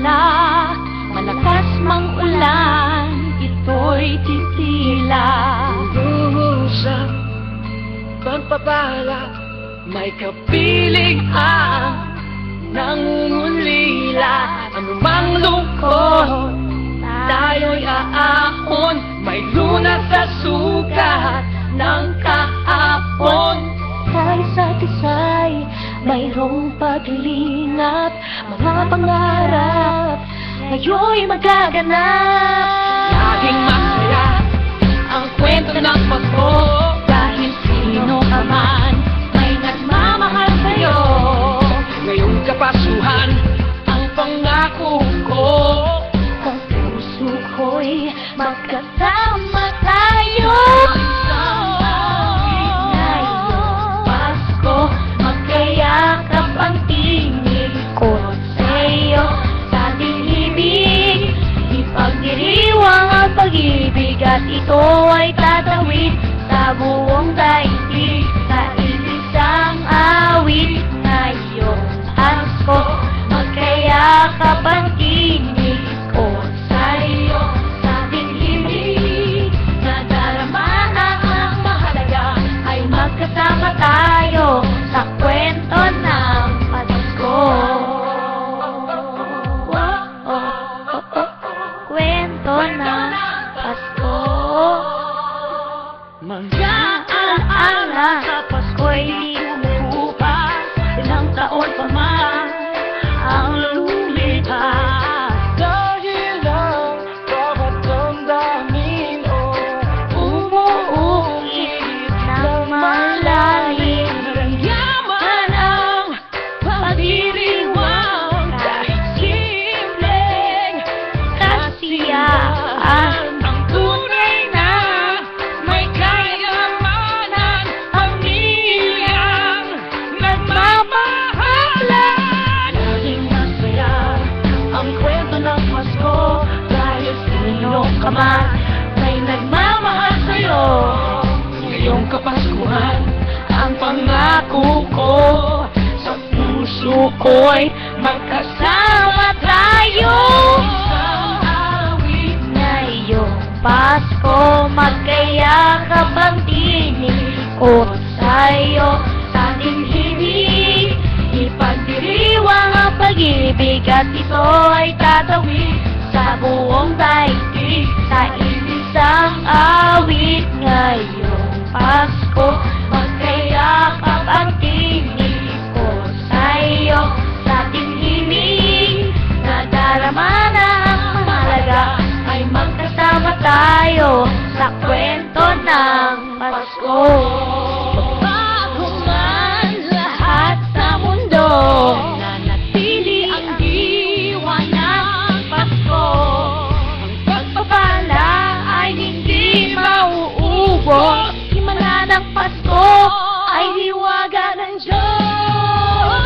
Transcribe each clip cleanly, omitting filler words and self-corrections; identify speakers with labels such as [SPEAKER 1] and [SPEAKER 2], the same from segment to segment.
[SPEAKER 1] pala, malakas mang ulan, ito'y titila.
[SPEAKER 2] Sa pagpapala, may kapiling ang nangungulila. Anumang lungkot, tayo'y aahon. May lunas sa sukat ng kahapon.
[SPEAKER 1] Sa isa't isa'y mayroong paglingap, mga pangarap ngayon'y magaganap.
[SPEAKER 2] Laging masaya ang kwento ng Pasko,
[SPEAKER 1] Dahil sino ka man may nagmamahal sa'yo.
[SPEAKER 2] ngayong kapasuhan ang pangako ko.
[SPEAKER 1] Sa puso ko'y magkasama tayo. Ngayong Pasko, magkayakap ang tinig ko sa'yo. Sa ating ibig, ipagdiriwang ang pag-ibig, at ito ay tatawid sa buong daigdig. Sa isang awit ngayong Pasko, magkayakap ang tinig ko sa'yo. Sa ating ibig, nadarama ang mahalaga, ay magkasama tayo sa kwento ng Pasko. Kwento ng Pasko. Mag-aala sa Pasko'y lumupas, ilang taon pa man ang lumipas.
[SPEAKER 2] Dahil ang bawat damdamin umuungit
[SPEAKER 1] ng malalim,
[SPEAKER 2] naramdaman ang pagdiriwang kahit simpleng
[SPEAKER 1] kasiyaan.
[SPEAKER 2] ang tunay na may kayamanan, pamilyang nagmamahalan. Laging masaya ang kwento ng Pasko, dahil sino ka man may nagmamahal sa'yo. Ngayong Kapaskuhan ang pangako ko, sa puso ko'y magkasama tayo. Isang awit
[SPEAKER 1] Ngayong Pasko, magkayakap ang tinig ko sa'yo. Sa ating ibig, ipagdiriwang ang pag-ibig, at ito ay tatawid sa buong daigdig. Sa isang awit ngayong Pasko, magkayakap ang tinig ko sa'yo. Sa ating ibig, nadarama na ang mahalaga, ay magkasama tayo sa kwento ng Pasko. Bago man lahat sa mundo, nanatili ang diwa ng Pasko. Ang pagpapala ay hindi mauubos, himala ng Pasko ay hiwaga ng Diyos.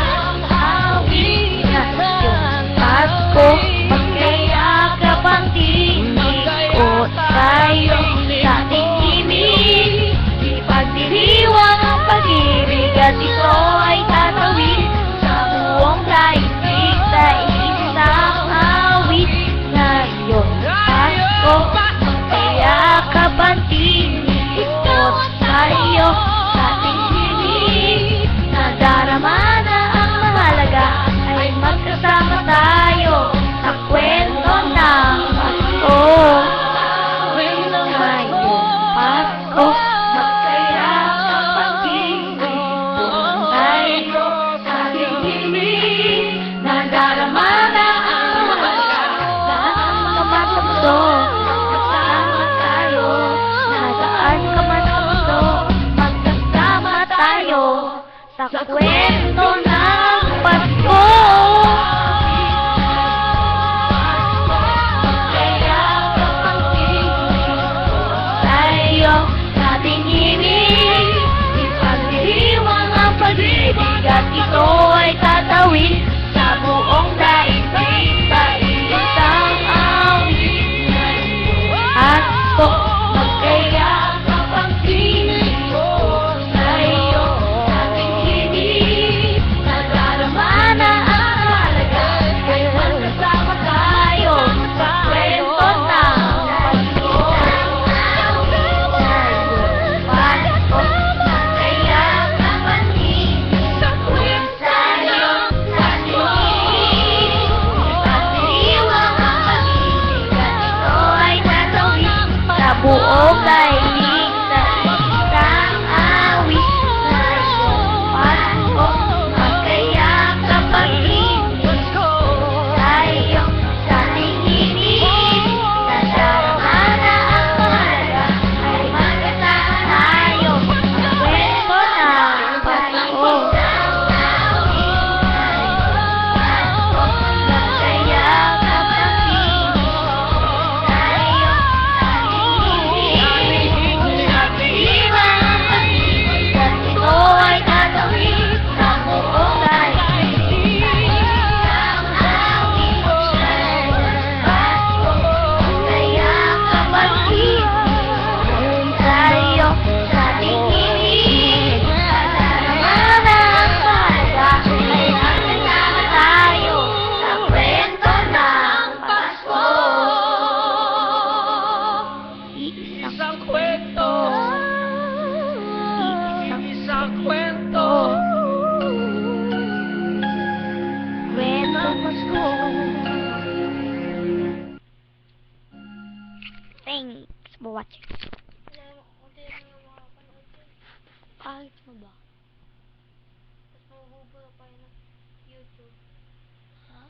[SPEAKER 1] Ang awit ngayong Pasko, magkayakap ang tinig ko sa'yo. Sa ating ibig, ipagdiriwang ang pag-ibig, at ito ay tatawid sa buong daigdig. Sa isang awit ngayong Pasko, magkayakap ang tinig ko sa'yo. Sa ating ibig, nadarama na ang mahalaga, ay magkasama tayo sa kwento ng Pasko. Ngayong Pasko, magkayakap ang tinig ko sa'yo. Sa ating ibig, nadarama na ang mahalaga, saan ka man sa mundo, magkasama tayo. Nasaan ka man sa mundo, magkasama tayo sa kwento ng Pasko. Magkayakap ang tinig ko sa'yo. Sa ating ibig, ipagdiriwang ang pag-ibig, at ito ay tatawid sa buong daigdig. Sa isang awit ngayong Pasko, magkayakap ang tinig ko sa'yo. Sa ating ibig,
[SPEAKER 3] kay isa-isang awit sa iyong Pasko. Magkayak sa pag-ibig sa iyong sanlibutan. Nadarama na ang mahalaga ay magkasama tayo sa kwento ng Pasko. Magkayak sa pag-ibig sa iyong sanlibutan. Pag-iwan ang pag-ibig at ito ay tatawid sa buong daigdig. Ang awit sa Pasko. Magkayak sa pag-ibig sa iyong sanlibutan. Nadarama na ang mahalaga ay magkasama tayo sa kwento ng Pasko.
[SPEAKER 2] Isang kwento. Isang kwento.
[SPEAKER 3] Kwento Pasko. Thanks for watching. Pahit mo ba?
[SPEAKER 4] Mas mabubura pa yun ng YouTube.
[SPEAKER 3] Ha?